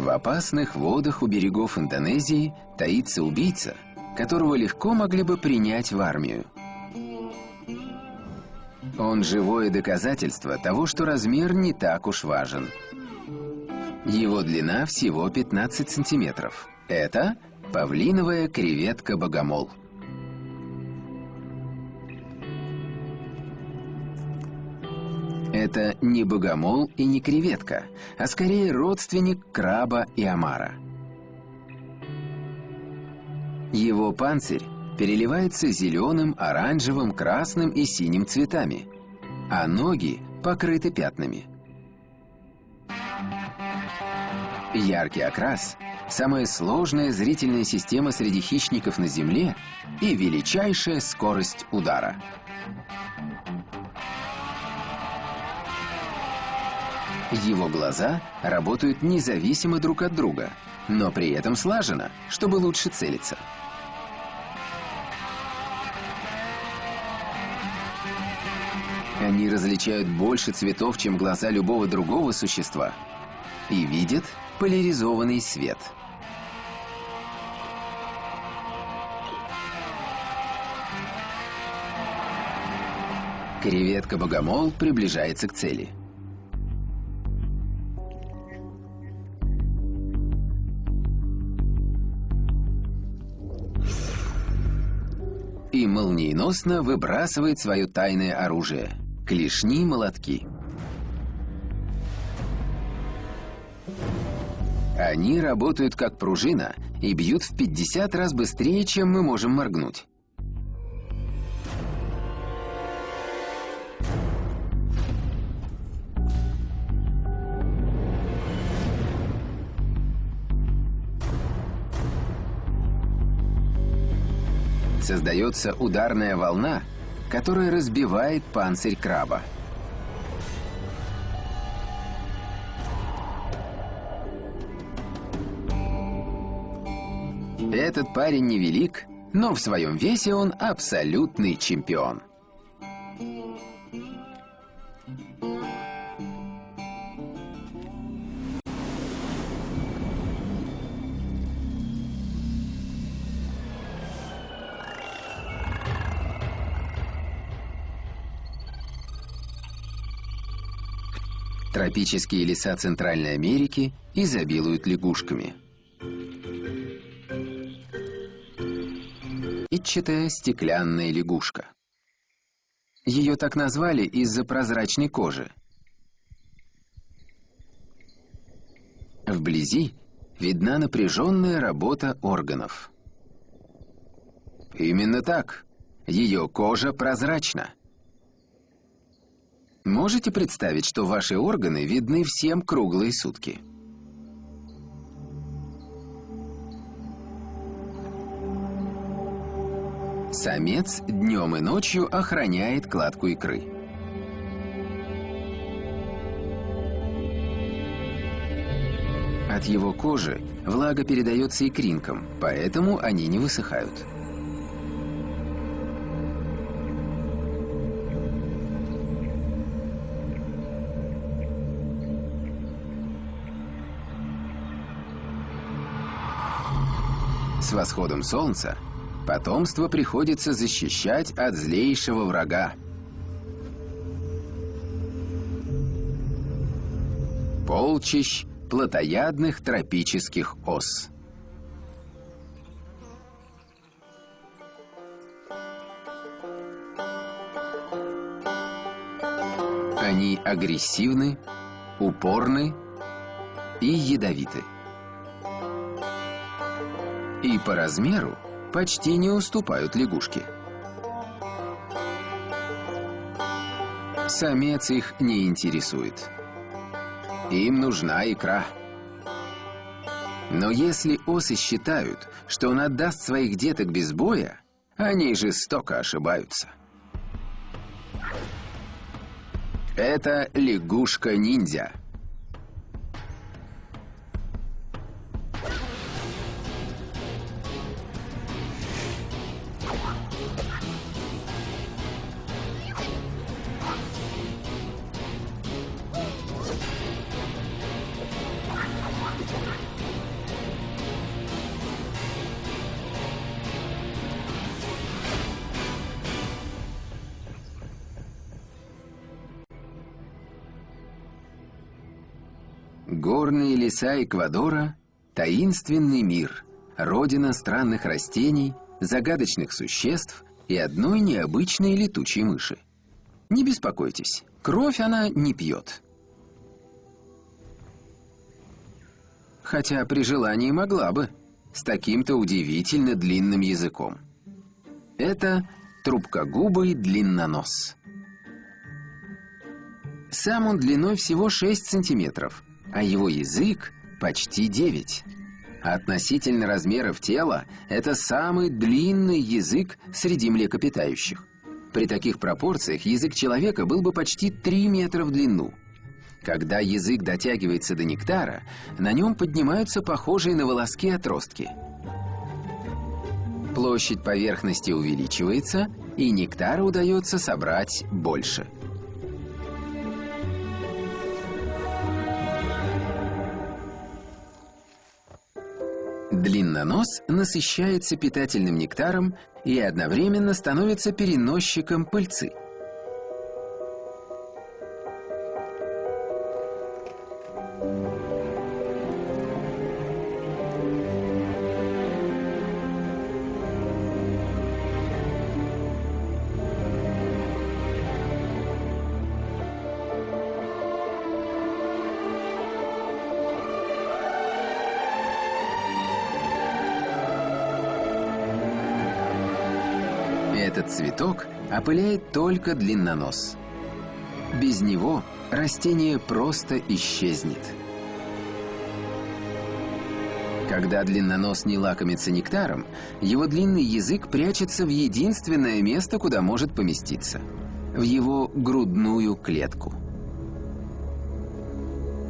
В опасных водах у берегов Индонезии таится убийца, которого легко могли бы принять в армию. Он живое доказательство того, что размер не так уж важен. Его длина всего 15 сантиметров. Это павлиновая креветка-богомол. Это не богомол и не креветка, а скорее родственник краба и омара. Его панцирь переливается зеленым, оранжевым, красным и синим цветами, а ноги покрыты пятнами. Яркий окрас – самая сложная зрительная система среди хищников на Земле и величайшая скорость удара. Его глаза работают независимо друг от друга, но при этом слаженно, чтобы лучше целиться. Они различают больше цветов, чем глаза любого другого существа, и видят поляризованный свет. Креветка-богомол приближается к цели. И молниеносно выбрасывает свое тайное оружие – клешни-молотки. Они работают как пружина и бьют в 50 раз быстрее, чем мы можем моргнуть. Создается ударная волна, которая разбивает панцирь краба. Этот парень невелик, но в своем весе он абсолютный чемпион. Тропические леса Центральной Америки изобилуют лягушками. Итчатая стеклянная лягушка. Ее так назвали из-за прозрачной кожи. Вблизи видна напряженная работа органов. Именно так. Ее кожа прозрачна. Можете представить, что ваши органы видны всем круглые сутки? Самец днем и ночью охраняет кладку икры. От его кожи влага передается икринкам, поэтому они не высыхают. С восходом солнца потомство приходится защищать от злейшего врага. Полчищ плотоядных тропических ос. Они агрессивны, упорны и ядовиты. И по размеру почти не уступают лягушке. Самец их не интересует. Им нужна икра. Но если осы считают, что он отдаст своих деток без боя, они жестоко ошибаются. Это лягушка-ниндзя. Горные леса Эквадора – таинственный мир, родина странных растений, загадочных существ и одной необычной летучей мыши. Не беспокойтесь, кровь она не пьет. Хотя при желании могла бы, с таким-то удивительно длинным языком. Это трубкогубый длиннонос. Сам он длиной всего 6 сантиметров, а его язык почти 9. Относительно размеров тела это самый длинный язык среди млекопитающих. При таких пропорциях язык человека был бы почти 3 метра в длину. Когда язык дотягивается до нектара, на нем поднимаются похожие на волоски отростки. Площадь поверхности увеличивается, и нектара удается собрать больше. Длиннонос насыщается питательным нектаром и одновременно становится переносчиком пыльцы. Этот цветок опыляет только длиннонос. Без него растение просто исчезнет. Когда длиннонос не лакомится нектаром, его длинный язык прячется в единственное место, куда может поместиться – в его грудную клетку.